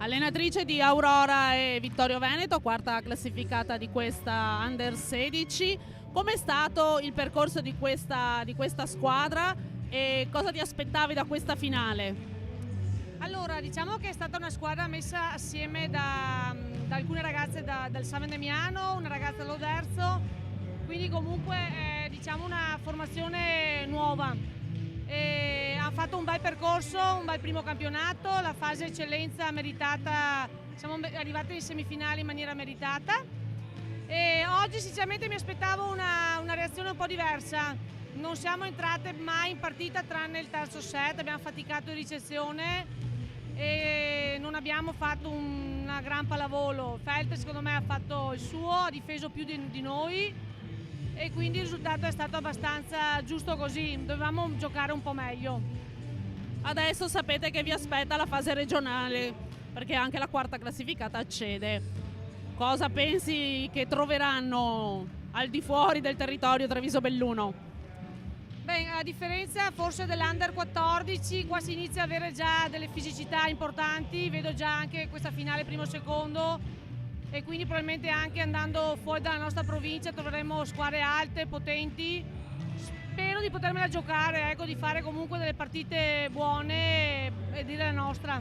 Allenatrice di Aurora e Vittorio Veneto, quarta classificata di questa Under 16. Com'è stato il percorso di questa squadra e cosa ti aspettavi da questa finale? Allora, diciamo che è stata una squadra messa assieme da alcune ragazze del San Vendemiano, una ragazza dell'Oderzo, quindi comunque è diciamo una formazione nuova. Ha fatto un bel percorso, un bel primo campionato, la fase eccellenza meritata, siamo arrivati in semifinale in maniera meritata e oggi sinceramente mi aspettavo una reazione un po' diversa. Non siamo entrate mai in partita tranne il terzo set, abbiamo faticato in ricezione e non abbiamo fatto una gran pallavolo. Felter secondo me ha fatto il suo, ha difeso più di noi e quindi il risultato è stato abbastanza giusto così, dovevamo giocare un po' meglio. Adesso sapete che vi aspetta la fase regionale perché anche la quarta classificata accede. Cosa pensi che troveranno al di fuori del territorio Treviso-Belluno? Beh, a differenza forse dell'Under 14, qua si inizia ad avere già delle fisicità importanti, vedo già anche questa finale primo-secondo e quindi probabilmente anche andando fuori dalla nostra provincia troveremo squadre alte, potenti. Spero di potermela giocare, ecco, di fare comunque delle partite buone e dire la nostra.